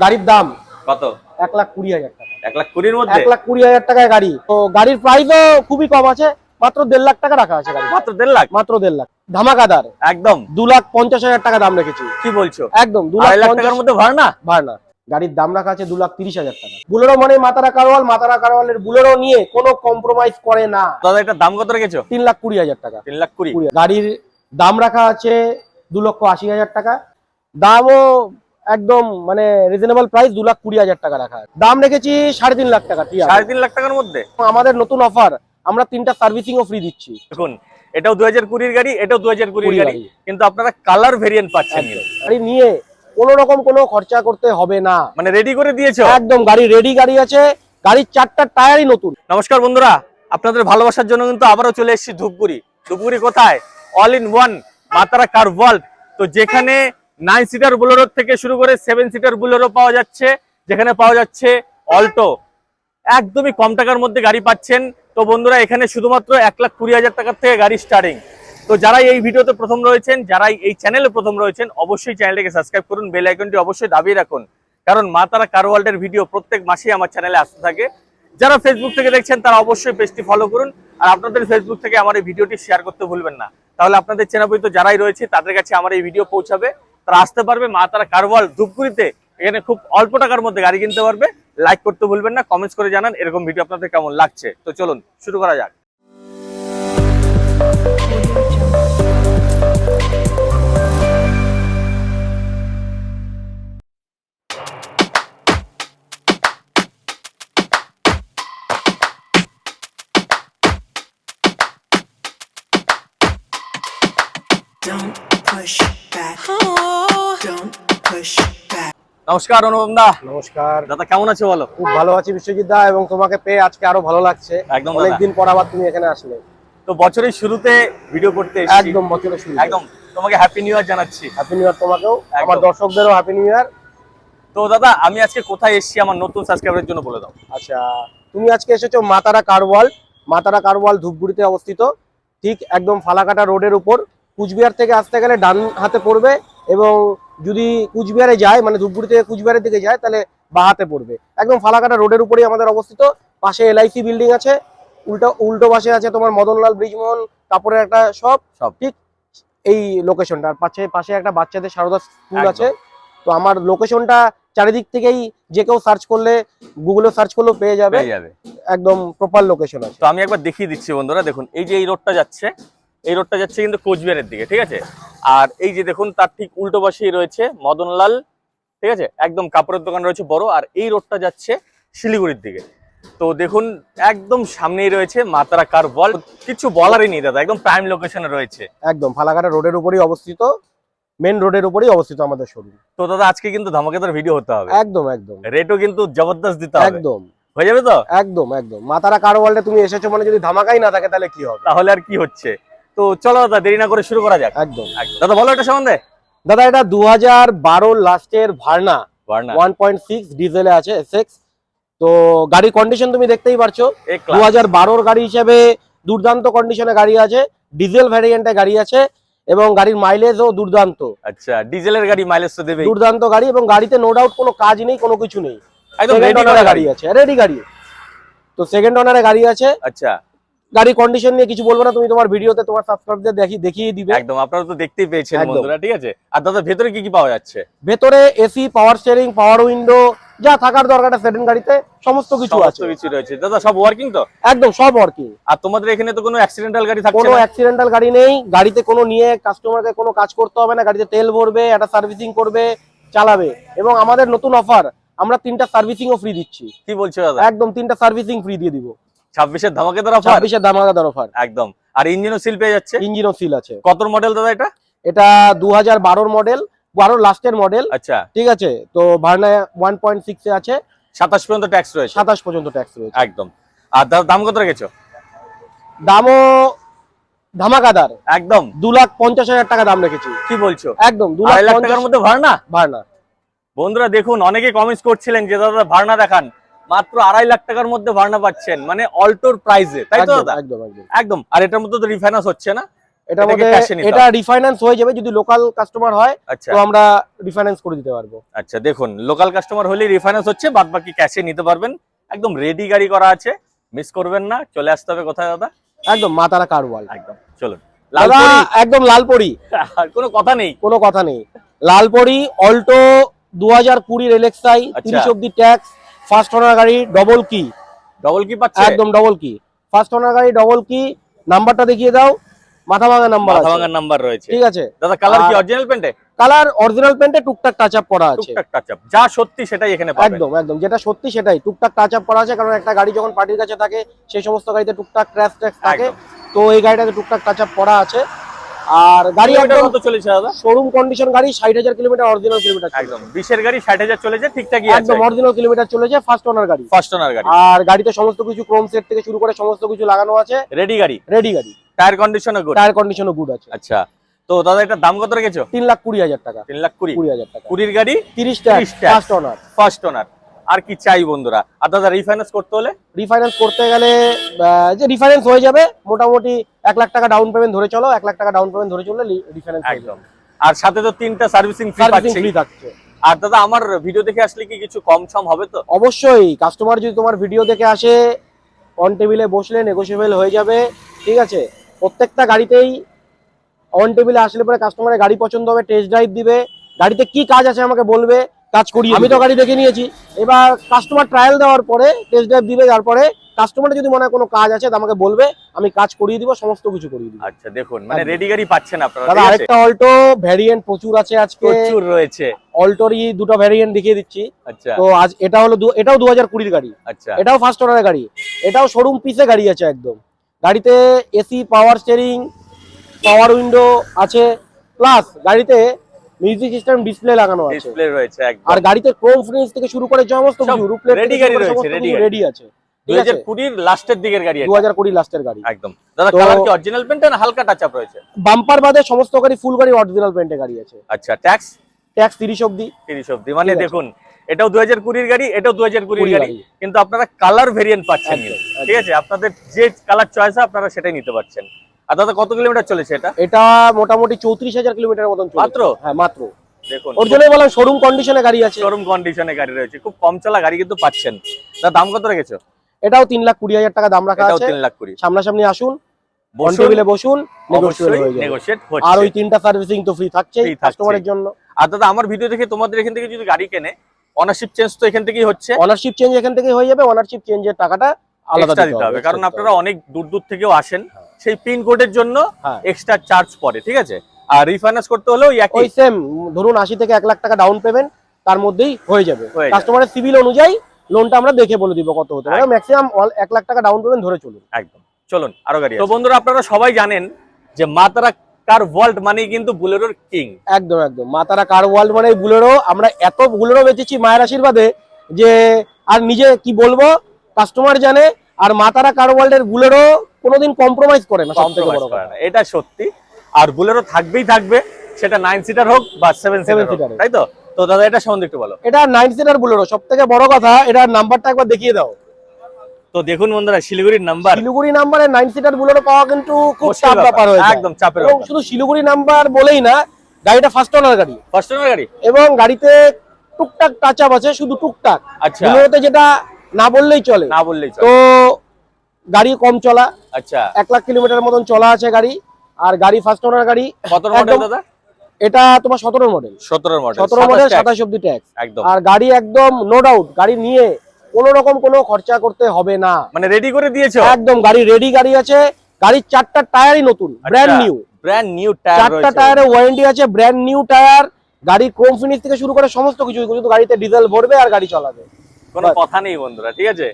গাড়ির দাম কত? 1,20,000 টাকা। 1,20,000 মধ্যে 1,20,000 টাকায় গাড়ি। তো গাড়ির প্রাইসও খুবই কম আছে, মাত্র 1.5 লাখ টাকা রাখা আছে গাড়ি। মাত্র 1.5 লাখ? মাত্র 1.5 লাখ ধামাকাদার। একদম 2,50,000 টাকা দাম রেখেছি। কি বলছো? একদম 2.5 লাখ টাকার মধ্যে ভাড়া? ভাড়া গাড়ির দাম রাখা আছে 2,30,000 টাকা। বুলেরো মানে মাতারা কারওয়াল, মাতারা কারওয়ালের বুলেরো নিয়ে কোনো কম্প্রোমাইজ করে না। দাদা এটার দাম কত রেখেছো? 3,20,000 টাকা। 3,20,000। গাড়ির দাম রাখা আছে 2,80,000 টাকা। দামও একদম মানে রিজনেবল প্রাইস, 2,20,000 টাকা রাখা আছে। দাম রেখেছি 3.5 লাখ টাকা। 3.5 লাখ টাকার মধ্যে আমাদের নতুন অফার, আমরা 3টা সার্ভিসিংও ফ্রি দিচ্ছি। দেখুন, এটাও 2020 গাড়ি, এটাও 2020 গাড়ি, কিন্তু আপনারা কালার ভেরিয়েন্ট পাচ্ছেন। গাড়ি নিয়ে কোনো রকম কোনো খরচা করতে হবে না, মানে রেডি করে দিয়েছো একদম। গাড়ি রেডি গাড়ি আছে, গাড়ির 4টা টায়ারই নতুন। নমস্কার বন্ধুরা, আপনাদের ভালোবাসার জন্য কিন্তু আবারও চলে এসেছি ধূপগুড়ি। ধূপগুড়ি কোথায়? অল ইন ওয়ান মাতারা কার ওয়ার্ল্ড। তো যেখানে 9 সিটার বুলেরো থেকে শুরু করে 7 সিটার বুলেরো পাওয়া যাচ্ছে, যেখানে পাওয়া যাচ্ছে অল্টো, একদমই কম টাকার মধ্যে গাড়ি পাচ্ছেন। তো বন্ধুরা, এখানে শুধুমাত্র 1,20,000 টাকার থেকে গাড়ি স্টার্টিং। তো যারা এই ভিডিওতে প্রথম রয়েছেন, যারা এই চ্যানেলে প্রথম রয়েছেন, অবশ্যই চ্যানেলটিকে সাবস্ক্রাইব করুন, বেল আইকনটি অবশ্যই দাবিয়ে রাখুন, কারণ মাতারা কার ওয়ার্ল্ডের ভিডিও প্রত্যেক মাসেই আমার চ্যানেলে আসতে থাকে। যারা ফেসবুক থেকে দেখছেন তারা অবশ্যই পেজটি ফলো করুন, আর আপনাদের ফেসবুক থেকে আমার এই ভিডিওটি শেয়ার করতে ভুলবেন না। তাহলে আপনাদের চেনাপরিচিত যারাই রয়েছে তাদের কাছে আমার এই ভিডিও পৌঁছাবে, তারা আসতে পারবে মাতারা কার ওয়ার্ল্ড ধূপগুড়িতে। এখানে খুব অল্প টাকার মধ্যে গাড়ি কিনতে পারবে। লাইক করতে ভুলবেন না, কমেন্টস করে জানান এরকম ভিডিও আপনাদের কেমন লাগছে। তো চলুন শুরু করা যাক। Don't push back. Don't push back. নমস্কার অনুপম দা। নমস্কার দাদা, কেমন আছো বলো? খুব ভালো আছি বিশ্বজিৎ দা, এবং তোমাকে পেয়ে আজকে আরো ভালো লাগছে। একদম দাদা। অনেকদিন পর আবার তুমি এখানে আসলে। তো বছরের শুরুতে ভিডিও করতে এসেছি। একদম বছরের শুরু। একদম তোমাকে হ্যাপি নিউ ইয়ার জানাচ্ছি। হ্যাপি নিউ ইয়ার তোমাকেও, একদম। আমার দর্শকদেরও হ্যাপি নিউ ইয়ার। তো দাদা, আমি আজকে কোথায় এসেছি আমার নতুন সাবস্ক্রাইবারের জন্য বলে দাও। আচ্ছা, তুমি আজকে এসেছো মাতারা কার ওয়ার্ল্ড। মাতারা কার ওয়ার্ল্ড ধূপগুড়িতে অবস্থিত, ঠিক একদম ফালাকাটা রোডের উপর। কুচবিহার থেকে আসতে গেলে ডান হাতে পড়বে, এবং যদি কুচবিহারে যায় মানে ধূপগুড়ি থেকে কুচবিহারের দিকে যায় তাহলে বাঁ হাতে পড়বে। একদম ফালাকাটা রোডের উপরেই আমাদের অবস্থিত। পাশে এলআইসি বিল্ডিং আছে, উল্টো পাশে আছে তোমার মদনলাল ব্রিজমোহন কাপড়ের একটা শপ। ঠিক এই লোকেশনটার পাশে একটা বাচ্চাদের সারদা স্কুল আছে। তো আমার লোকেশনটা চারিদিক থেকেই যে কেউ সার্চ করলে, গুগলে সার্চ করলেও পেয়ে যাবে। একদম প্রপার লোকেশন আছে। তো আমি একবার দেখিয়ে দিচ্ছি বন্ধুরা। দেখুন, এই যে এই রোডটা যাচ্ছে, এই রোডটা যাচ্ছে কিন্তু কোচবিহারের দিকে, ঠিক আছে। আর এই যে দেখুন, তার ঠিক উল্টো পাশেই রয়েছে মদনলাল, ঠিক আছে, একদম কাপড়ের দোকান রয়েছে বড়। আর এই রোডটা যাচ্ছে শিলিগুড়ির দিকে। তো দেখুন, একদম সামনেই রয়েছে মাতারা কার ওয়ার্ল্ড। কিছু বলারই নেই দাদা, একদম প্রাইম লোকেশনে রয়েছে। একদম ফালাকাটা রোডের উপরেই অবস্থিত, মেন রোডের উপরেই অবস্থিত আমাদের শোরুম। তো দাদা, আজকে কিন্তু ধামাকেদার ভিডিও হতে হবে। একদম একদম। রেটও কিন্তু জবরদস্ত দিতে হবে। একদম হয়ে যাবে তো? একদম একদম। মাতারা কার ওয়ার্ল্ডে তুমি এসেছো মানে যদি ধামাকাই না থাকে তাহলে কি হবে? তাহলে আর কি হচ্ছে। তো চলো দাদা, দেরি না করে শুরু করা যাক। একদম। দাদা বলো এটা সম্বন্ধে। দাদা, এটা 2012 লাস্টের ভার্না 1.6 ডিজেলে আছে এসএক্স। তো গাড়ির কন্ডিশন তুমি দেখতেই পারছো, 2012 গাড়ি হিসেবে দুর্দান্ত কন্ডিশনে গাড়ি আছে। ডিজেল ভ্যারিয়েন্টে গাড়ি আছে, এবং গাড়ির মাইলেজও দুর্দান্ত। আচ্ছা, ডিজেলের গাড়ি মাইলেজ তো দেবে। দুর্দান্ত গাড়ি, এবং গাড়িতে নো ডাউট কোনো কাজ নেই, কোনো কিছু নেই। একদম রেডি গাড়ি আছে, রেডি গাড়ি। তো সেকেন্ড ওনারে গাড়ি আছে। আচ্ছা, গাড়ি কন্ডিশন নিয়ে কিছু বলবো না, তুমি তোমার ভিডিওতে তোমার সাবস্ক্রাইবারদের দেখিয়ে দিবে। একদম, আপনারা তো দেখতেই পেয়েছেন বন্ধুরা, ঠিক আছে। আর দাদা, ভেতরে কি কি পাওয়া যাচ্ছে? ভেতরে AC, power steering, power window, যা থাকার দরকার সেকেন্ড গাড়িতে সমস্ত কিছু আছে। কিছু রয়েছে দাদা, সব ওয়ার্কিং তো? একদম সব ওয়ার্কিং। আর তোমাদের এখানে তো কোনো অ্যাক্সিডেন্টাল গাড়ি থাকছে না? কোনো অ্যাক্সিডেন্টাল গাড়ি নেই। গাড়িতে কোনো নিয়ে কাস্টমারকে কোনো কাজ করতে হবে না। গাড়িতে তেল ভরবে, একটা সার্ভিসিং করবে, চালাবে। এবং আমাদের নতুন অফার, আমরা 3টা সার্ভিসিংও ফ্রি দিচ্ছি। কি বলছো দাদা? একদম 3টা সার্ভিসিং ফ্রি দিয়ে দিব। 26-এর ধামাকেদার অফার। 26-এর ধামাকাদার অফার একদম। আর ইঞ্জিনও সিল পেয়ে যাচ্ছে? ইঞ্জিনও সিল আছে। কত মডেল দাদা এটা? এটা 2012 মডেল, 12 লাস্টের মডেল। আচ্ছা, ঠিক আছে। তো ভার্না 1.6 এ আছে। 27 পর্যন্ত ট্যাক্স রয়েছে। 27 পর্যন্ত ট্যাক্স রয়েছে। একদম। আর দাম কত রেখেছো? দামও ধামাকাদার, একদম 2,50,000 টাকা দাম রেখেছি। কি বলছো? একদম 2.5 লাখ টাকার মধ্যে ভাড়া? ভার্না। বন্ধুরা দেখুন, অনেকে কমেন্টস করছিলেন যে দাদা ভাড়া দেখান। মাত্র 2.5 লাখ টাকার মধ্যে ভাড়া পাচ্ছেন, মানে অল্টোর প্রাইসে, তাই তো দাদা? একদম একদম একদম। আর এটার মধ্যে তো রিফাইন্যান্স হচ্ছে না, এটার এটাকে মধ্যে cash এ নিতে এটা হবে। রিফাইন্যান্স হয়ে যাবে যদি লোকাল কাস্টমার হয়, আচ্ছা তো আমরা রিফাইন্যান্স করে দিতে পারবো। আচ্ছা, দেখুন লোকাল কাস্টমার হলে রিফাইন্যান্স হচ্ছে, বাদ বাকি ক্যাশে নিতে পারবেন। একদম রেডি গাড়ি করা আছে, মিস করবেন না। চলে আসতে হবে কোথায় দাদা? একদম মা তারা কার ওয়ার্ল্ড। একদম চলুন। দাদা লালপুরি, একদম লালপরি, আর কোনো কথা নেই। কোনো কথা নেই। লালপরি অল্টো 2020 এলএক্সআই, আচ্ছা। 30 অব্দি ট্যাক্স, ফার্স্ট ওনার গাড়ি, ডবল কি, ডবল কি পাচ্ছে? একদম ডবল কি, ফার্স্ট ওনার গাড়ি, ডবল কি। নাম্বারটা দেখিয়ে দাও, মাথা ভাঙা নাম্বার মাথা আছে, ভাঙার নাম্বার রয়েছে। ঠিক আছে। দাদা কালার কি আর- অরিজিনাল পেন্টে? কালার অরিজিনাল পেন্টে টুকটাক টাচ আপ করা আছে। টুকটাক টাচ আপ, যা সত্যি সেটাই এখানে পাবেন। একদম একদম যেটা সত্যি সেটাই টুকটাক টাচ আপ করা আছে, কারণ একটা গাড়ি যখন পার্টির কাছে থাকে সেই সমস্ত গাড়িতে টুকটাক ক্র্যাশ ট্যাক্স থাকে, একদম। তো এই গাড়িটাতে টুকটাক টাচ আপ করা আছে। আর গাড়ি কিলোমিটার একদম কত চলেছে দাদা? শোরুম কন্ডিশন গাড়ি, 60,000 কিলোমিটার অরিজিনাল কিলোমিটার, একদম 20 গাড়ি 60,000 চলেছে, ঠিকঠাকই আছে। একদম অরিজিনাল কিলোমিটার চলেছে, ফার্স্ট ওনার গাড়ি। ফার্স্ট ওনার গাড়ি, আর গাড়িতে সমস্ত কিছু ক্রোম সেট থেকে শুরু করে সমস্ত কিছু লাগানো আছে, রেডি গাড়ি, রেডি গাড়ি, টায়ার কন্ডিশনও গুড। টায়ার কন্ডিশনও গুড আছে। আচ্ছা, তো দাদা এটার দাম কত রেখেছো? 3,20,000 টাকা, 3,20,000। 20,000 টাকা, 20 গাড়ি 30 30 টাকা tax। First owner. First owner. আর কি চাই বন্ধুরা? আর দাদা রিফাইন্যান্স করতে হলে? রিফাইন্যান্স করতে গেলে যে রিফাইন্যান্স হয়ে যাবে মোটামুটি 1 লাখ টাকা ডাউন পেমেন্ট ধরে চলো, 1 লাখ টাকা ডাউন পেমেন্ট ধরে চললে রিফাইন্যান্স একদম। আর সাথে তো 3টা সার্ভিসিং ফ্রি সার্ভিসিং পাচ্ছি। ফ্রি থাকছে। আর দাদা আমার ভিডিও দেখে আসলে কি কিছু কম সম হবে তো? অবশ্যই কাস্টমার যদি তোমার ভিডিও দেখে আসে, অন টেবিলে বসলে নেগোশিয়েবল হয়ে যাবে, ঠিক আছে। প্রত্যেকটা গাড়িতেই অন টেবিলে আসলে পরে কাস্টমারের গাড়ি পছন্দ হবে, টেস্ট ড্রাইভ দিবে, গাড়িতে কি কাজ আছে আমাকে বলবে, কাজ করি। আমি তো গাড়ি দেখে নিয়েছি, এবার কাস্টমার ট্রায়াল দেওয়ার পরে টেস্ট ড্রাইভ দিবে, তারপরে কাস্টমার যদি মনে হয় কোনো কাজ আছে তা আমাকে বলবে, আমি কাজ করিয়ে দিব, সমস্ত কিছু করিয়ে দিব। আচ্ছা দেখুন, মানে একদম। রেডি গাড়ি পাচ্ছেন আপনারা, দাদা ঠিক আছে? আরেকটা অল্টো ভ্যারিয়েন্ট প্রচুর আছে আজকে, প্রচুর রয়েছে। অল্টোরই দুটো ভ্যারিয়েন্ট দেখিয়ে দিচ্ছি। আচ্ছা তো আজ এটা হলো এটাও 2020 গাড়ি, আচ্ছা এটাও ফার্স্ট ওনারের গাড়ি, এটাও শোরুম পিসে গাড়ি আছে একদম। গাড়িতে AC, power steering, power window আছে, প্লাস গাড়িতে মিউজিক সিস্টেম ডিসপ্লে লাগানো আছে। ডিসপ্লে রয়েছে একদম। আর গাড়িতে ক্রোম ফিনিশ থেকে শুরু করে সমস্ত সব কিছু রূপলেট ready গাড়ি রয়েছে, ready গাড়ি। রেডি আছে, ঠিক আছে। 2020 লাস্টের দিকের গাড়ি এটা। 2020 লাস্টের গাড়ি। একদম। দাদা তো- কালার কি অরিজিনাল পেন্ট না হালকা টাচ আপ রয়েছে? বাম্পার বাদে সমস্ত গাড়ি ফুল গাড়ি অরিজিনাল পেন্টে গাড়ি আছে। আচ্ছা, ট্যাক্স ট্যাক্স 30 অবধি। 30 অবধি, মানে ঠিক আছে। দেখুন এটাও 2020 গাড়ি, এটাও 2020 গাড়ি, গাড়ি। কিন্তু আপনারা কালার ভেরিয়েন্ট পাচ্ছেন একদম, কিন্তু, একদম। ঠিক আছে। আপনাদের যে কালার চয়েস হয় আপনারা সেটাই নিতে পারছেন। আর দাদা কত কিলোমিটার চলেছে এটা? এটা মোটামুটি 34,000 কিলোমিটার মতন চলেছে। মাত্র? হ্যাঁ মাত্র। দেখুন ওর জন্যই বললাম শোরুম কন্ডিশনে গাড়ি আছে। শোরুম কন্ডিশনে গাড়ি রয়েছে, খুব কম চলা গাড়ি কিন্তু পাচ্ছেন। দাদা দাম কত রেখেছো? এটাও 3,20,000 টাকা দাম রাখা এটাও আছে। 3,20,000। সামনাসামনি আসুন, অন বসুন, টেবিলে বসুন, নেগোশিয়েবল অবশ্যই হয়ে যাবে। নেগোশিয়েট আর হচ্ছে। ওই 3টা সার্ভিসিং তো ফ্রি থাকছেই Free থাকছেই। কাস্টমারের জন্য। আর দাদা আমার ভিডিও দেখে তোমাদের এখান থেকে যদি গাড়ি কেনে, অনারশিপ চেঞ্জ তো এখান থেকেই হচ্ছে, অনারশিপ চেঞ্জ এখান থেকে হয়ে যাবে, অনারশিপ চেঞ্জের টাকাটা আলাদা এক্সট্রা দিতে হবে, কারণ আপনারা অনেক দূর দূর থেকেও আসেন, সেই পিন কোডের জন্য হ্যাঁ। এক্সট্রা চার্জ পড়ে, ঠিক আছে। আর রিফাইন্যান্স করতে হলেও ওই একই। সেম ধরুন 80 থেকে 1 লাখ টাকা ডাউন পেমেন্ট, তার মধ্যেই হয়ে যাবে। হয়ে যাবে। কাস্টমারের সিভিল অনুযায়ী লোনটা আমরা দেখে বলে দিব কত হতে পারে, একদম। ম্যাক্সিমাম 1 লাখ টাকা ডাউন পেমেন্ট ধরে চলুন। একদম। চলুন আরো গাড়ি আছে। তো বন্ধুরা আপনারা সবাই জানেন যে মা তারা কার ওয়ার্ল্ড মানে কিন্তু বুলেরোর কিং। একদম একদম মা তারা কার ওয়ার্ল্ড মানে বুলেরো, আমরা এত বুলেরো বেচেছি মায়ের আশীর্বাদে যে আর নিজে কি বলবো, কাস্টমার জানে। আর মা তারা কার ওয়ার্ল্ডের বুলেরো কোনোদিন কম্প্রোমাইজ করে না, সবথেকে বড় Compromise করে কথা। না, এটা সত্যি। আর বুলেরো থাকবেই থাকবে, সেটা 9 সিটার হোক বা 7 সিটার হোক, সিটার হোক। তাই তো? তো দাদা এটা সম্বন্ধে একটু বলো। এটা 9 সিটার বুলেরো, সবথেকে বড় কথা এটার নাম্বারটা একবার দেখিয়ে দাও। তো দেখুন বন্ধুরা, শিলিগুড়ির নাম্বার, শিলিগুড়ি নাম্বারে 9 সিটার বুলেরো পাওয়া কিন্তু খুব মুশকিল চাপ ব্যাপার হয়ে যায়। একদম চাপের এবং ব্যাপার। শুধু শিলিগুড়ি নাম্বার বলেই না, গাড়িটা ফার্স্ট ওনার গাড়ি ফার্স্ট ওনার গাড়ি। এবং গাড়িতে টুকটাক টাচ আপ আছে, শুধু টুকটাক। আচ্ছা, বুলেরোতে যেটা না বললেই চলে। না বললেই চলে। তো গাড়ি কম চলা, আচ্ছা, 1 লাখ কিলোমিটার মতন চলা আছে গাড়ি। আর গাড়ি ফার্স্ট ওনার গাড়ি। কত মডেল একদম- দাদা? এটা তোমার 17 মডেল, 17 মডেল, 17 মডেল, 27 অব্দি ট্যাক্স। একদম। আর গাড়ি একদম নো ডাউট, গাড়ি নিয়ে কোনো রকম কোনো খরচা করতে হবে না, মানে রেডি করে দিয়েছো? একদম গাড়ি রেডি গাড়ি আছে। গাড়ির 4টা টায়ারই নতুন, brand new. Brand new tyre 4টা রয়েছে। টায়ারে ওয়ারেন্টি আছে, ব্র্যান্ড নিউ টায়ার। গাড়ি ক্রোম ফিনিশ থেকে শুরু করে সমস্ত কিছু, শুধু গাড়িতে ডিজেল ভরবে আর গাড়ি চালাবে। কোনো কথা নেই বন্ধুরা, ঠিক আছে।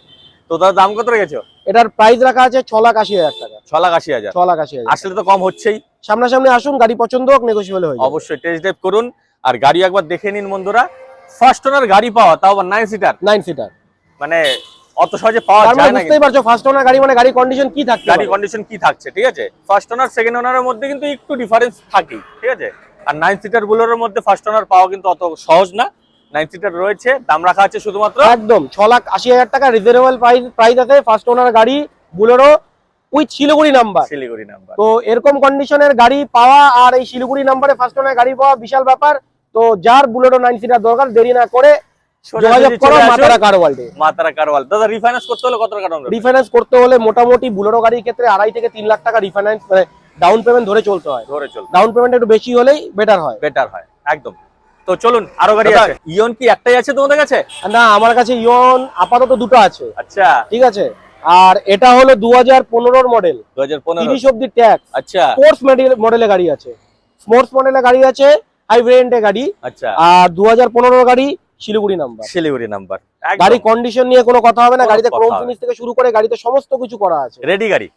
তো দাদা দাম কত রেখেছো? এটার প্রাইস রাখা আছে 6,80,000 টাকা। 6,80,000। 6,80,000। আসলে তো কম হচ্ছেই। সামনাসামনি আসুন, গাড়ি পছন্দ হোক, নেগোশিয়েবল হয়ে যাবে। অবশ্যই টেস্ট ড্রাইভ করুন আর গাড়ি একবার দেখে নিন বন্ধুরা। ফার্স্ট ওনার গাড়ি পাওয়া, তাও আবার 9 সিটার, 9 সিটার, মানে অত সহজে পাওয়া তার মানে যায় না। বুঝতেই পারছো ফার্স্ট ওনার গাড়ি মানে গাড়ি কন্ডিশন কি থাকতে গাড়ি পারে। কন্ডিশন কি থাকছে, ঠিক আছে। ফার্স্ট ওনার সেকেন্ড ওনারের মধ্যে কিন্তু একটু ডিফারেন্স থাকেই, ঠিক আছে। আর 9 সিটার গুলোর মধ্যে ফার্স্ট ওনার পাওয়া কিন্তু অত সহজ না। 9 সিটার রয়েছে, দাম রাখা আছে শুধুমাত্র একদম 6,80,000 টাকা রিজনেবল প্রাইস আছে। ফার্স্ট ওনার গাড়ি Bolero with Siliguri number. Siliguri number. তো এরকম কন্ডিশনের গাড়ি পাওয়া আর এই শিলিগুড়ি নাম্বারে ফার্স্ট ওনার গাড়ি পাওয়া বিশাল ব্যাপার। তো যার বুলেরো 9 সিটার দরকার দেরি না করে যোগাযোগ করো মাতারা কার ওয়ার্ল্ডে। মাতারা কার ওয়ার্ল্ড। দাদা রিফাইন্যান্স করতে হলে কত টাকা ডাউন পেমেন্ট? রিফাইন্যান্স করতে হলে মোটামুটি বুলেরো গাড়ির ক্ষেত্রে 2.5 থেকে 3 লাখ টাকা রিফাইন্যান্স মানে ডাউন পেমেন্ট ধরে চলতে হয়। ডাউন পেমেন্ট একটু বেশি হলেই বেটার হয়। একদম। তো চলুন আরো গাড়ি আছে। ইয়ন কি একটাই আছে তোমাদের কাছে? না, আমার কাছে ইয়ন আপাতত দুটো আছে। আচ্ছা, ঠিক আছে। আর এটা হলো 2015 মডেল, 2015 30 অবধি ট্যাক্স। আচ্ছা, স্পোর্টস মডেলের গাড়ি আছে, স্পোর্টস মডেলের গাড়ি আছে, হাই ভেরিয়েন্টের গাড়ি। আচ্ছা, আর 2015 গাড়ি, শিলিগুড়ি নাম্বার। গাড়ি কন্ডিশন নিয়ে কোনো কথা হবে না। গাড়িতে ক্রোম ফিনিশ থেকে শুরু করে গাড়িতে সমস্ত কিছু করা আছে। রেডি গাড়ি।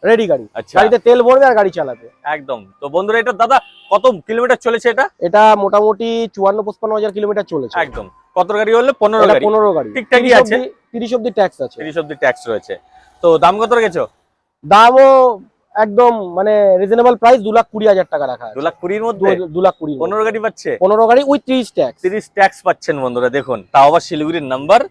আচ্ছা, গাড়িতে তেল ভরবে আর গাড়ি চালাবে। একদম। তো বন্ধুরা, এটা দাদা কত কিলোমিটার চলেছে? এটা মোটামুটি 54-55 হাজার কিলোমিটার চলেছে। একদম। কত গাড়ি হলো? 15 গাড়ি। 15 গাড়ি ঠিকঠাকই আছে। 30 অবধি ট্যাক্স আছে। 30 অবধি ট্যাক্স রয়েছে। তো দাম কত রেখেছো? দামও একদম মানে রিজনেবল প্রাইস, 2,20,000 টাকা রাখা আছে। 2,20,000 এর মধ্যে 2,20,000 15 গাড়ি পাচ্ছে। 15 গাড়ি উইথ 30 ট্যাক্স। 30 ট্যাক্স পাচ্ছেন বন্ধুরা। দেখুন, তাও আবার শিলিগুড়ির নাম্বার।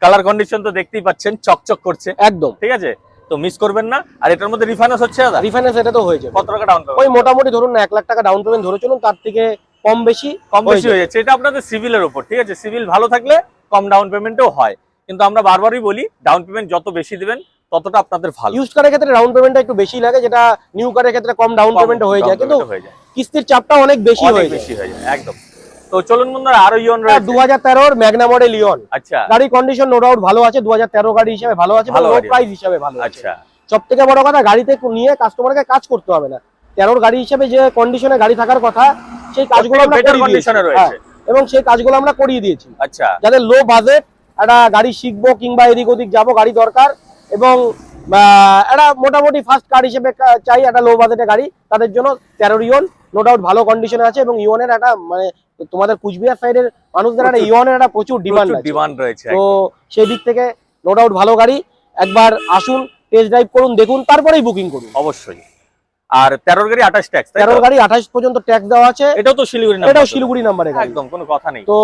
কালার কন্ডিশন তো দেখতেই পাচ্ছেন, চকচক করছে একদম। ঠিক আছে। তো মিস করবেন না। আর এটার মধ্যে রিফাইন্যান্স হচ্ছে দাদা? রিফাইন্যান্স এটা তো হয়ে যাবে। কত টাকা ডাউন পেমেন্ট? ওই মোটামুটি ধরুন না 1 লাখ টাকা ডাউন পেমেন্ট ধরে চলুন, তার থেকে কম বেশি হয়ে যাচ্ছে। এটা আপনাদের সিভিলের উপর। ঠিক আছে, সিভিল ভালো থাকলে কম ডাউন পেমেন্টও হয়। কিন্তু আমরা বারবারই বলি, ডাউন পেমেন্ট যত বেশি দিবেন ততটা আপনাদের ভালো। ইউজ কারের ক্ষেত্রে ডাউন পেমেন্টটা একটু বেশি লাগে, যেটা নিউ কারের ক্ষেত্রে কম ডাউন পেমেন্ট হয়ে যায়, কিন্তু কিস্তির চাপটা অনেক বেশি হয়ে যায়। একদম। তো চলুন বন্ধুরা, আরো ইয়ন রয়েছে। 2013 ম্যাগনা মডেল ইয়ন। আচ্ছা, গাড়ির কন্ডিশন নো ডাউট ভালো আছে। 2013 গাড়ি হিসেবে ভালো আছে, ভালো প্রাইস হিসেবে ভালো আছে। আচ্ছা, সবথেকে বড় কথা, গাড়িতে নিয়ে কাস্টমারকে কাজ করতে হবে না। 13 গাড়ি হিসেবে যে কন্ডিশনে গাড়ি থাকার কথা, সেই কাজগুলো আমরা বেটার কন্ডিশনে রয়েছে এবং সেই কাজগুলো আমরা করিয়ে দিয়েছি। আচ্ছা, যাদের লো বাজেট একটা গাড়ি শিখবো কিংবা এদিক ওদিক যাবো, গাড়ি দরকার এবং একটা মোটামুটি ফার্স্ট কার হিসেবে চাই একটা লো বাজেটের গাড়ি, তাদের জন্য 13 ইয়ন নো ডাউট ভালো কন্ডিশনে আছে। এবং ইয়নের একটা মানে তোমাদের কুচবিহার সাইডের মানুষদের একটা ইয়নের একটা প্রচুর ডিমান্ড রয়েছে। তো সেই দিক থেকে নো ডাউট ভালো গাড়ি। একবার আসুন, টেস্ট ড্রাইভ করুন, দেখুন, তারপরেই বুকিং করুন অবশ্যই। আর 13 গাড়ি 28 ট্যাক্স। 13 গাড়ি 28 পর্যন্ত ট্যাক্স দেওয়া আছে। এটাও তো শিলিগুড়ি নাম্বার। এটাও শিলিগুড়ি নাম্বারে গাড়ি, একদম কোনো কথা নেই। তো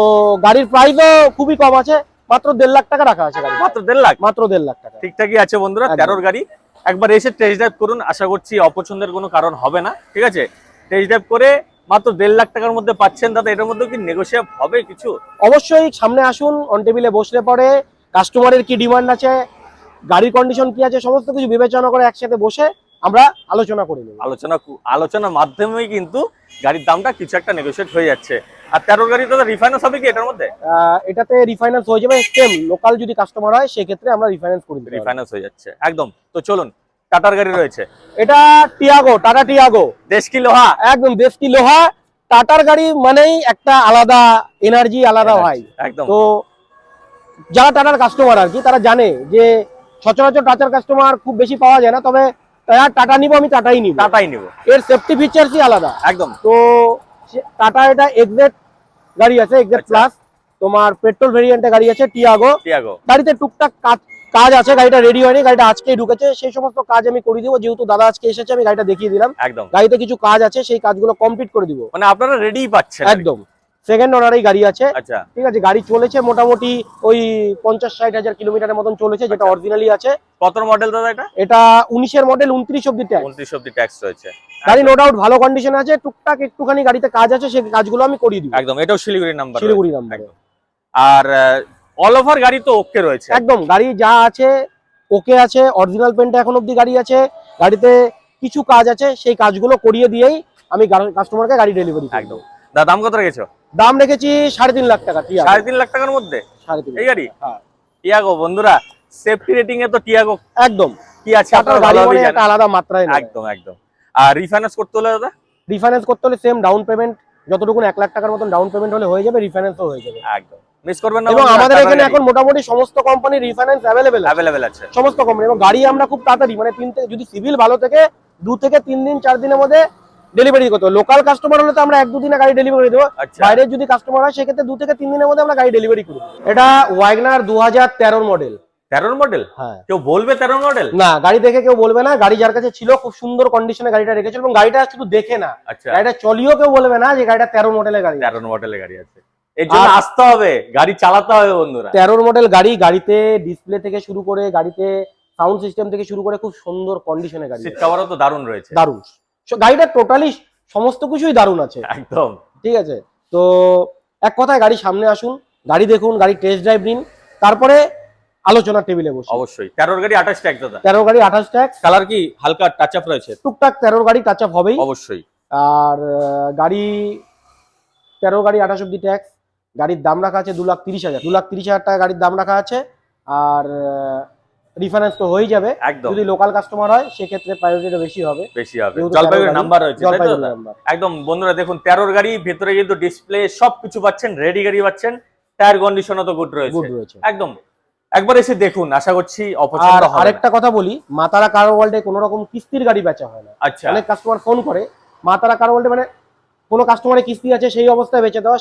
গাড়ির প্রাইসও খুবই কম আছে, মাত্র 1.5 লাখ টাকা রাখা আছে গাড়ি। মাত্র 1.5 লাখ? মাত্র 1.5 লাখ টাকা। ঠিকঠাকই আছে বন্ধুরা। 13 গাড়ি একবার এসে টেস্ট ড্রাইভ করুন, আশা করছি অপছন্দের কোনো কারণ হবে না। ঠিক আছে, টেস্ট ড্রাইভ করে মাত্র 1.5 লাখ টাকার মধ্যে পাচ্ছেন। দাদা এটার মধ্যে কি নেগোশিয়েট হবে কিছু? অবশ্যই, সামনে আসুন, অন টেবিলে বসলে পরে কাস্টমারের কি ডিমান্ড আছে, গাড়ির কন্ডিশন কি আছে, সমস্ত কিছু বিবেচনা করে একসাথে বসে আমরা আলোচনা করে নেব। আলোচনার মাধ্যমেই কিন্তু গাড়ির দামটা কিছু একটা নেগোশিয়েট হয়ে যাচ্ছে। আর 13 গাড়ি দাদা রিফাইন্যান্স হবে কি এটার মধ্যে? এটাতে রিফাইন্যান্স হয়ে যাবে, সেম লোকাল যদি কাস্টমার হয় সেক্ষেত্রে আমরা রিফাইন্যান্স করে দিই। রিফাইন্যান্স হয়ে যাচ্ছে একদম। তো চলুন, টাটার গাড়ি রয়েছে। এটা টিয়াগো, টাটা টিয়াগো, দেশ কি লোহা। একদম দেশ কি লোহা। টাটার গাড়ি মানেই একটা আলাদা এনার্জি, আলাদা ভাই। একদম। তো যারা টাটার কাস্টমার আর কি, তারা জানে যে সচরাচর টাটার কাস্টমার খুব বেশি পাওয়া যায় না, তবে টাটা নিবো আমি টাটাই নিব। এর সেফটি ফিচারসই আলাদা একদম। তো টাটা এটা এক্সজেড গাড়ি আছে, এক্সজেড প্লাস, তোমার পেট্রোল ভেরিয়েন্টে গাড়ি আছে টিয়াগো। গাড়িতে টুকটাক কাজ আছে, গাড়িটা রেডি হয়নি, গাড়িটা আজকেই ঢুকেছে, সেই সমস্ত কাজ আমি করে দিব। যেহেতু দাদা আজকে এসেছে, আমি গাড়িটা দেখিয়ে দিলাম। একদম। গাড়িতে কিছু কাজ আছে, সেই কাজগুলো কমপ্লিট করে দিব। মানে আপনারা রেডি পাচ্ছেন একদম। সেকেন্ড ওনারই গাড়ি আছে। আচ্ছা, ঠিক আছে। গাড়ি চলেছে মোটামুটি ওই 50-60 হাজার কিলোমিটারের মতন চলেছে, যেটা অরিজিনালি আছে। কত মডেল দাদা এটা? এটা 19-এর মডেল, 29 অবধি ট্যাক্স। 29 অবধি ট্যাক্স রয়েছে। গাড়ি নো ডাউট ভালো কন্ডিশন আছে, টুকটাক একটুখানি গাড়িতে কাজ আছে, সেই কাজগুলো আমি করিয়ে দিব। একদম। এটাও শিলিগুড়ি নাম্বার। শিলিগুড়ি নাম্বার। আর অল ওভার গাড়ি তো ওকে রয়েছে একদম। গাড়ি যা আছে ওকে আছে, অরিজিনাল পেন্টে এখন অবধি গাড়ি আছে। গাড়িতে কিছু কাজ আছে, সেই কাজগুলো করিয়ে দিয়েই আমি কাস্টমারকে গাড়ি ডেলিভারি করি। একদম। দাম কত রেখেছো? দাম রেখেছি 3.5 লাখ টাকা। 3.5 লাখ টাকার মধ্যে 3.5 এই গাড়ি? হ্যাঁ। টিয়াগো বন্ধুরা, সেফটি রেটিং এ তো টিয়াগো একদম কি আছে আপনারা ভালোভাবে জানেন। একটা আলাদা মাত্রায় নেয়। একদম একদম। আর রিফাইন্যান্স করতে হলে দাদা? রিফাইন্যান্স করতে হলে সেম ডাউন পেমেন্ট, যতটুকু 1 লাখ টাকার মতন ডাউন পেমেন্ট হলে হয়ে যাবে, রিফাইন্যান্সও হয়ে যাবে। একদম মিস করবেন না। এবং আমাদের এখানে এখন মোটামুটি সমস্ত কোম্পানির রিফাইন্যান্স অ্যাভেলেবেল আছে, সমস্ত কোম্পানি। এবং গাড়ি আমরা খুব তাড়াতাড়ি মানে যদি সিভিল ভালো থেকে 2 থেকে 3 দিন 4 দিনের মধ্যে ডেলিভারি করতে হবে। লোকাল কাস্টমার হলে তো আমরা 1-2 দিনে গাড়ি ডেলিভারি দেবো। বাইরের যদি কাস্টমার হয় সেক্ষেত্রে 2 থেকে 3 দিনের মধ্যে আমরা গাড়ি ডেলিভারি করবো। এটা ওয়াগনার 2013 মডেল। 13 মডেল? হ্যাঁ। কেউ বলবে 13 মডেল? না, গাড়ি দেখে কেউ বলবে না। গাড়ি যার কাছে ছিল খুব সুন্দর কন্ডিশনে গাড়িটা রেখেছিল, এবং গাড়িটা শুধু দেখে না, গাড়িটা চলিও কেউ বলবে না যে গাড়িটা 13 মডেলের গাড়ি। 13 মডেলের গাড়ি আছে, এর জন্য আসতে হবে, গাড়ি চালাতে হবে বন্ধুরা। 13 মডেল গাড়ি, গাড়িতে ডিসপ্লে থেকে শুরু করে গাড়িতে সাউন্ড সিস্টেম থেকে শুরু করে খুব সুন্দর কন্ডিশনে গাড়ি সিট কভারও তো দারুণ রয়েছে। দারুণ, গাড়িটা টোটালি সমস্ত কিছুই দারুণ আছে একদম। ঠিক আছে। তো এক কথায় গাড়ি সামনে আসুন, গাড়ি দেখুন, গাড়ি টেস্ট ড্রাইভ নিন, তারপরে আলোচনার টেবিলে বসুন। অবশ্যই 13 গাড়ি 28 ট্যাক্স দাদা। 13 গাড়ি 28 ট্যাক্স, কালার কি হালকা টাচ আপ রয়েছে? টুকটাক 13 গাড়ি টাচ আপ হবেই। অবশ্যই। আর গাড়ি 13 গাড়ি 28 অব্দি ট্যাক্স, গাড়ির দাম রাখা আছে 2,30,000, 2,30,000 টাকা গাড়ির দাম রাখা আছে। আর রিফাইন্যান্স তো হয়ে যাবে, একদম। যদি লোকাল কাস্টমার হয় সেক্ষেত্রে প্রায়োরিটিটা বেশি হবে। বেশি হবে, যেহেতু জলপাইগুড়ির 13 নাম্বার রয়েছে, তাই তো জলপাইগুড়ি দাদা? নাম্বার। একদম বন্ধুরা দেখুন 13 গাড়ি, ভেতরে কিন্তু ডিসপ্লে সবকিছু পাচ্ছেন, রেডি গাড়ি পাচ্ছেন, টায়ার কন্ডিশনও তো গুড গুড রয়েছে। রয়েছে। একদম একবার এসে দেখুন, আশা করছি আর অপছন্দ হবে না। আরেকটা কথা বলি, মাতারা কার ওয়ার্ল্ডে কোনো রকম কিস্তির গাড়ি বেচা হয় না। আচ্ছা, অনেক কাস্টমার ফোন করে মাতারা কার ওয়ার্ল্ডে মানে কোনো কাস্টমারের কিস্তি আছে সেই অবস্থায় বেচে দেওয়া,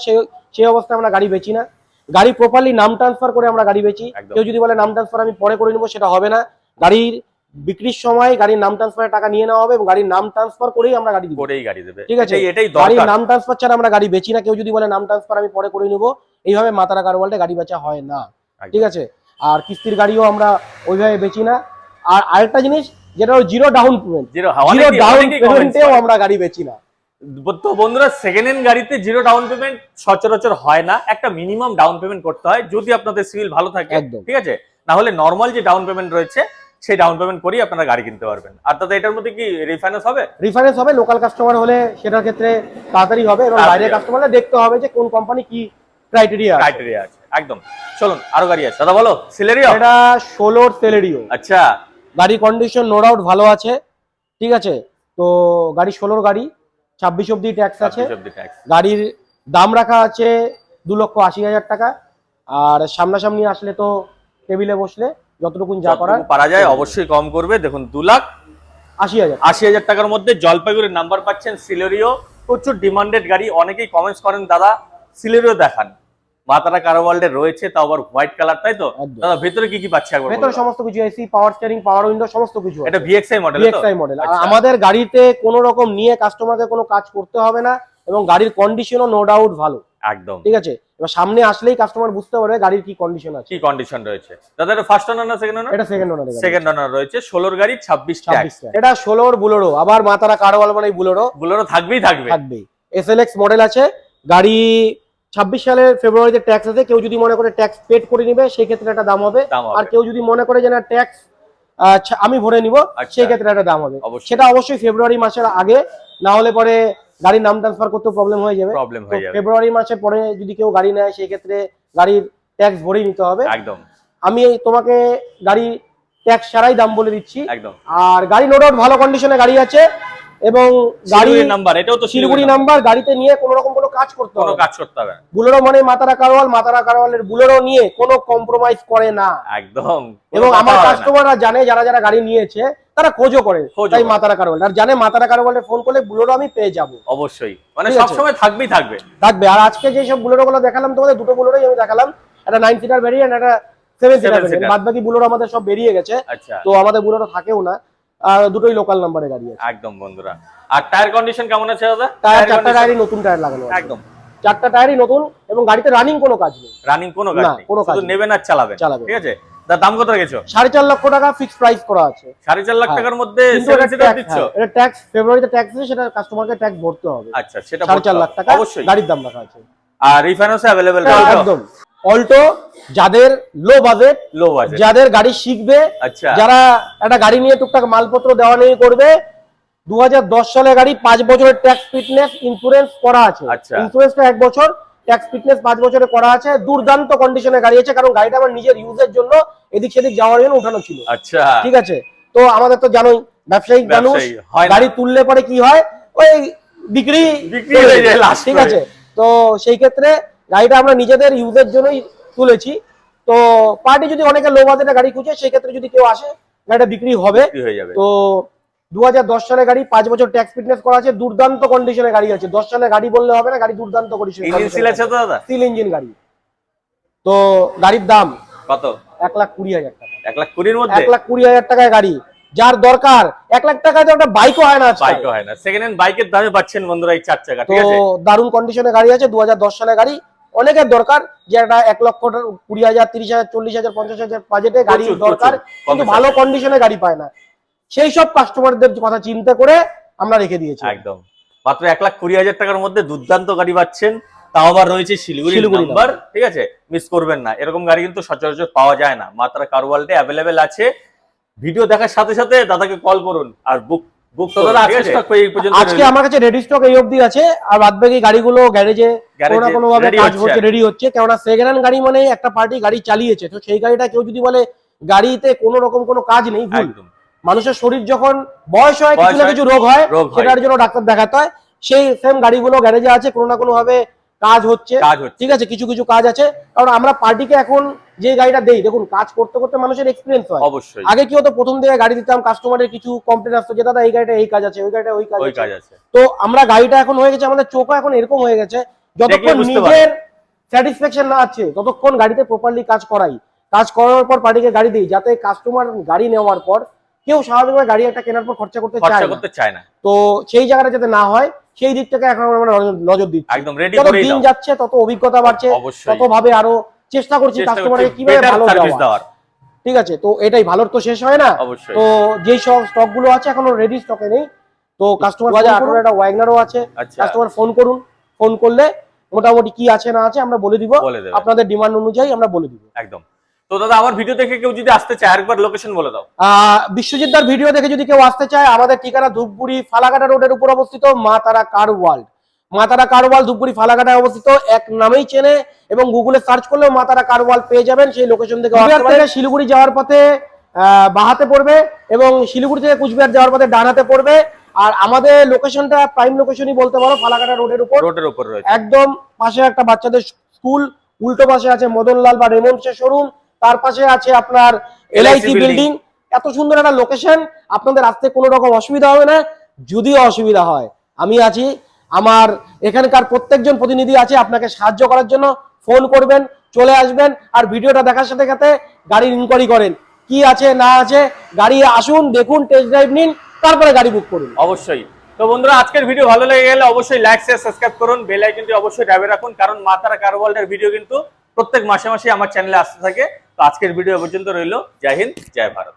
সেই অবস্থায় আমরা গাড়ি বেচি না। গাড়ি প্রপারলি নাম ট্রান্সফার করে আমরা গাড়ি বেচি। একদম। কেউ যদি বলে নাম ট্রান্সফার আমি পরে করে নেবো, সেটা হবে না। গাড়ির বিক্রির সময় গাড়ির নাম ট্রান্সফারের টাকা নিয়ে নেওয়া হবে এবং গাড়ির নাম ট্রান্সফার করেই আমরা গাড়ি দিব। করেই গাড়ি দেবে, ঠিক আছে, এটাই গাড়ির দরকার। নাম ট্রান্সফার ছাড়া আমরা গাড়ি বেচি না। কেউ যদি বলে নাম ট্রান্সফার আমি পরে করে নেবো, এইভাবে মাতারা কার ওয়ার্ল্ডে গাড়ি বেচা হয় না। একদম। ঠিক আছে, আর কিস্তির গাড়িও আমরা ওইভাবে বেচি না। আর আরেকটা জিনিস যেটা হলো zero down payment, zero down পেমেন্টেও আমরা গাড়ি বেচি না। তো বন্ধুরা সেকেন্ড হ্যান্ড গাড়িতে জিরো ডাউন পেমেন্ট সচরাচর হয় না, একটা মিনিমাম ডাউন পেমেন্ট করতে হয় যদি আপনাদের সিভিল ভালো থাকে। একদম। ঠিক আছে, না হলে নর্মাল যে ডাউন পেমেন্ট রয়েছে সেই ডাউন পেমেন্ট করেই আপনারা গাড়ি কিনতে পারবেন। আর দাদা এটার মধ্যে কি রিফাইন্যান্স হবে? রিফাইন্যান্স হবে, লোকাল কাস্টমার হলে সেটার ক্ষেত্রে তাড়াতাড়ি হবে এবং তাড়াতাড়ি বাইরের হবে। কাস্টমাররা দেখতে হবে যে কোন কোম্পানি কি ক্রাইটেরিয়া আছে। একদম। চলুন আরো গাড়ি আছে দাদা, বলো। সিলেরিও, এটা 16 সেলেরিও। আচ্ছা, গাড়ি কন্ডিশন নো ডাউট ভালো আছে। ঠিক আছে, তো গাড়ি 16 গাড়ি, 26 অব্দি ট্যাক্স আছে। 26 অব্দি ট্যাক্স। গাড়ির দাম রাখা আছে 2,80,000 টাকা। আর সামনাসামনি আসলে তো টেবিলে বসলে যতটুকুন যা করার যতটুকু পারা যায় অবশ্যই কম করবে। দেখুন 2,80,000 80,000 টাকার মধ্যে জলপাইগুড়ির নাম্বার পাচ্ছেন। সিলেরিও প্রচুর ডিমান্ডেড গাড়ি, অনেকেই কমেন্টস করেন দাদা সিলেরিও দেখান। মাতারা কার ওয়ার্ল্ডে রয়েছে, তাও আবার হোয়াইট কালার, তাই তো একদম। দাদা? ভেতরে কি কি পাচ্ছে একবার ভেতরে বলুন। সমস্ত কিছু, AC, power steering, power window সমস্ত কিছু আছে। এটা ভিএক্সআই মডেল তো? VXI model. আর আচ্ছা। আমাদের গাড়িতে কোনো রকম নিয়ে কাস্টমারকে কোনো কাজ করতে হবে না এবং গাড়ির কন্ডিশনও নো ডাউট ভালো। একদম। ঠিক আছে, এবার সামনে আসলেই কাস্টমার বুঝতে পারবে গাড়ির কি কন্ডিশন আছে। কি কন্ডিশন রয়েছে দাদা? এটা ফার্স্ট ওনার না সেকেন্ড ওনার? এটা সেকেন্ড ওনার গাড়ি। সেকেন্ড ওনার রয়েছে। 16 গাড়ি 26 ট্যাক্স। এটা 16 বুলেরো, আবার মাতারা কারওয়াল মানে বুলেরো বুলেরো থাকবেই থাকবে। এসএলএক্স মডেল আছে গাড়ি। 26 সালের ফেব্রুয়ারিতে ট্যাক্স আছে। কেউ যদি মনে করে ট্যাক্স পেড করে নিবে সেই ক্ষেত্রে একটা দাম হবে। আর কেউ যদি মনে করে যে না ট্যাক্স আমি ভরে নিব, সেই ক্ষেত্রে একটা দাম হবে। সেটা অবশ্যই ফেব্রুয়ারি মাসের আগে, না হলে পরে গাড়ির নাম ট্রান্সফার করতে প্রবলেম হয়ে যাবে। ফেব্রুয়ারি মাসের পরে যদি কেউ গাড়ি নেয় সেই ক্ষেত্রে গাড়ির ট্যাক্স ভরেই নিতে হবে। একদম। আমি তোমাকে গাড়ি ট্যাক্স ছাড়াই দাম বলে দিচ্ছি। একদম। আর গাড়ি নো ডাউট ভালো কন্ডিশনে গাড়ি আছে এবং গাড়ি নাম্বার, এটাও তো শিলিগুড়ি নাম্বার। গাড়িতে নিয়ে কোনো রকম কোনো কাজ করতে হবে, কোনো কাজ করতে হবে না। বুলেরো মানে মাতারা কারওয়াল, মাতারা কারওয়ালের বুলেরো নিয়ে কোনো কম্প্রোমাইজ করে না। একদম। এবং আমার কাস্টমাররা জানে, যারা যারা গাড়ি নিয়েছে তারা খোঁজও করে, তাই মাতারা কারওয়াল। আর জানে মাতারা কারওয়ালে ফোন করলে বুলেরো আমি পেয়ে যাব। অবশ্যই, মানে সব সময় থাকবেই থাকবে। আর আজকে যে সব বুলেরো গুলো দেখালাম তোমাদের, দুটো বুলেরোই আমি দেখালাম, একটা 9 সিটার ভ্যারিয়েন্ট, একটা 7 সিটার ভ্যারিয়েন্ট। বাদবাকি বুলেরো আমাদের সব বেরিয়ে গেছে। আচ্ছা। তো আমাদের বুলেরো থাকেও না, আর দুটোই লোকাল নাম্বারে গাড়ি আছে। একদম বন্ধুরা। আর টায়ার কন্ডিশন কেমন আছে দাদা? টায়ার 4টা টায়ারই নতুন টায়ার লাগানো আছে। একদম 4টা টায়ারই নতুন এবং গাড়িতে রানিং কোনো কাজ নেই। রানিং কোনো কাজ নেই, শুধু নেবেন আর চালাবেন। ঠিক আছে, তার দাম কত রেখেছো? 4.5 লক্ষ টাকা ফিক্সড প্রাইস করা আছে। 4.5 লাখ টাকার মধ্যে 7 সিটার দিচ্ছ? এটা ট্যাক্স ফেব্রুয়ারিতে ট্যাক্স আছে, সেটা কাস্টমারকে ট্যাক্স ভরতে হবে। আচ্ছা, সেটা 4.5 লাখ টাকা অবশ্যই গাড়ির দাম রাখা আছে। আর রিফাইন্যান্স अवेलेबल একদম। অল্টো যাদের লো বাজেট, যাদের গাড়ি শিখবে, আচ্ছা, যারা একটা গাড়ি নিয়ে টুকটাক মালপত্র দেওয়া নেই করবে, 2010 সালের গাড়ি, 5 বছরের ট্যাক্স ফিটনেস ইন্স্যুরেন্স করা আছে। ইন্স্যুরেন্সটা 1 বছর, ট্যাক্স ফিটনেস 5 বছরে করা আছে। দুর্দান্ত কন্ডিশনে গাড়ি আছে, কারণ গাড়িটা আমার নিজের ইউজের জন্য এদিক সেদিক যাওয়ার জন্য উঠানো ছিল। আচ্ছা, ঠিক আছে। তো আমাদের তো জানোই ব্যবসায়িক মানুষ, গাড়ি তুললে পরে কি হয়, ওই বিক্রি হয়ে যায় লাস্ট। ঠিক আছে, তো সেই ক্ষেত্রে গাড়িটা আমরা নিজেদের ইউজের জন্যই তুলেছি। তো পার্টি যদি অনেকে লো বাজেটে গাড়ি খুঁজে, সেই ক্ষেত্রে যদি কেউ আসে গাড়িটা বিক্রি হবে। তো 2010 সালের গাড়ি, 5 বছর ট্যাক্স ফিটনেস করা আছে, দুর্দান্ত কন্ডিশনে গাড়ি আছে। 10 সালের গাড়ি বললে হবে না, গাড়ি দুর্দান্ত কন্ডিশনে আছে তো দাদা, সিল ইঞ্জিন গাড়ি। তো গাড়ির দাম কত? 1,20,000 টাকা। 1,20,000 মধ্যে 1,20,000 টাকায় গাড়ি যার দরকার। 1 লাখ টাকায় তো একটা বাইকও হয় না। বাইকও হয় না, সেকেন্ড হ্যান্ড বাইকের দামে পাচ্ছেন বন্ধুরা এই 4 চাকা। ঠিক আছে, তো দারুণ কন্ডিশনে গাড়ি আছে, 2010 সালের গাড়ি, অনেকের দরকার যে একটা 1,20,000, 30,000, 40,000, 50,000 বাজেটে গাড়ি প্রচুর, দরকার, প্রচুর, কিন্তু কম ভালো বেশি। কন্ডিশনে গাড়ি পায় না। সেই সব কাস্টমারদের কথা চিন্তা করে আমরা রেখে দিয়েছি। একদম মাত্র 1,20,000 টাকার মধ্যে দুর্দান্ত গাড়ি পাচ্ছেন, তাও আবার রয়েছে শিলিগুড়ি শিলিগুড়ি নাম্বার, ঠিক আছে, মিস করবেন না। এরকম গাড়ি কিন্তু সচরাচর পাওয়া যায় না, মা তারা কার ওয়ার্ল্ডে অ্যাভেলেবেল আছে। ভিডিও দেখার সাথে সাথে দাদাকে কল করুন আর বুক তো দাদা আজকে স্টক এই পর্যন্ত আজকে রইলো। আমার কাছে রেডি স্টক এই অবধি আছে, আর বাদ বাকি গাড়িগুলো গ্যারেজে কোনো না কোনো ভাবে ready কাজ হচ্ছে হচ্ছে, রেডি হচ্ছে। কেননা সেকেন্ড হ্যান্ড গাড়ি মানে একটা পার্টি গাড়ি চালিয়েছে, তো সেই গাড়িটা কেউ যদি বলে গাড়িতে কোনো রকম কোনো কাজ নেই, ভুল। একদম মানুষের শরীর যখন বয়স হয়, কিছু না কিছু রোগ হয়, সেটার জন্য ডাক্তার দেখাতে হয়। সেই সেম গাড়িগুলো গ্যারেজে আছে, কোনো না কোনো ভাবে কাজ হচ্ছে, ঠিক আছে, কিছু কিছু কাজ আছে। কারণ আমরা পার্টিকে এখন যে গাড়িটা দেই, দেখুন কাজ করতে করতে মানুষের এক্সপিরিয়েন্স হয়। অবশ্যই আগে কি হতো, প্রথম দিকে গাড়ি দিতাম, কাস্টমারের কিছু কমপ্লেন আসতো যে দাদা এই গাড়িটা এই কাজ আছে, ওই গাড়িটা ওই কাজ আছে। তো আমরা গাড়িটা এখন হয়ে গেছে, আমাদের চোখও এখন এরকম হয়ে গেছে, যতক্ষণ নিজের স্যাটিসফ্যাকশন না আছে ততক্ষণ গাড়িতে প্রপারলি কাজ করাই। কাজ করার পর পার্টিকে গাড়ি দিই, যাতে কাস্টমার গাড়ি নেওয়ার পর কেউ স্বাভাবিকভাবে গাড়ি একটা কেনার পর খরচা করতে চায় না। তো সেই জায়গাটা যাতে না হয়, সেই দিক থেকে এখন আমরা নজর দিচ্ছি। একদম রেডি যত করেই দিন দাও। যাচ্ছে তত অভিজ্ঞতা বাড়ছে, তত ভাবে আরো চেষ্টা করছি কাস্টমারকে কিভাবে ভালো দেওয়ার। ঠিক আছে, তো এটাই, ভালোর তো শেষ হয় না। তো যেই সব স্টক গুলো আছে এখনো রেডি স্টকে নেই, তো কাস্টমার 2018 একটা ওয়াগনারও আছে, কাস্টমার ফোন করুন, ফোন করলে মোটামুটি কি আছে না আছে আমরা বলে দিব, আপনাদের ডিমান্ড অনুযায়ী আমরা বলে দিব। একদম। তো দাদা আমার ভিডিও দেখে কেউ যদি আসতে চায়, আরেকবার লোকেশন বলে দাও। বিশ্বজিৎ দার ভিডিও দেখে যদি কেউ আসতে চায়, আমাদের ঠিকানা ধূপগুড়ি ফালাকাটা রোডের উপর অবস্থিত মা তারা কার ওয়ার্ল্ড। মা তারা কার ওয়ার্ল্ড ধূপগুড়ি ফালাকাটায় অবস্থিত, এক নামেই চেনে, এবং গুগলে সার্চ করলেও মা তারা কার ওয়ার্ল্ড পেয়ে যাবেন। সেই লোকেশন থেকে শিলিগুড়ি যাওয়ার পথে বাহাতে পড়বে, এবং শিলিগুড়ি থেকে কুচবিহার যাওয়ার পথে ডান হাতে পড়বে। আর আমাদের লোকেশনটা প্রাইম লোকেশনই বলতে পারো, ফালাকাটা রোডের উপর রয়েছে, একদম পাশে একটা বাচ্চাদের স্কুল, উল্টো পাশে আছে মদনলাল বা রেমন্ডসের শোরুম, তার পাশে আছে আপনার এলআইসি বিল্ডিং। এত সুন্দর একটা লোকেশন, আপনাদের আসতে কোনো রকম অসুবিধা হবে না। যদিও অসুবিধা হয়, আমি আছি, আমার এখানকার প্রত্যেকজন প্রতিনিধি আছে আপনাকে সাহায্য করার জন্য। ফোন করবেন, চলে আসবেন, আর ভিডিওটা দেখার সাথে সাথে গাড়ির ইনকোয়ারি করেন, কি আছে না আছে, গাড়ি আসুন, দেখুন, টেস্ট ড্রাইভ নিন, তারপরে গাড়ি বুক করুন। অবশ্যই। তো বন্ধুরা আজকের ভিডিও ভালো লেগে গেলে অবশ্যই লাইক শেয়ার সাবস্ক্রাইব করুন, বেল আইকনটি অবশ্যই দাবিয়ে রাখুন, কারণ মা তারা কার ওয়ার্ল্ডের ভিডিও কিন্তু প্রত্যেক মাসে মাসে আমার চ্যানেলে আসতে থাকে। তো আজকের ভিডিও পর্যন্ত রইলো। জয় হিন্দ, জয় ভারত।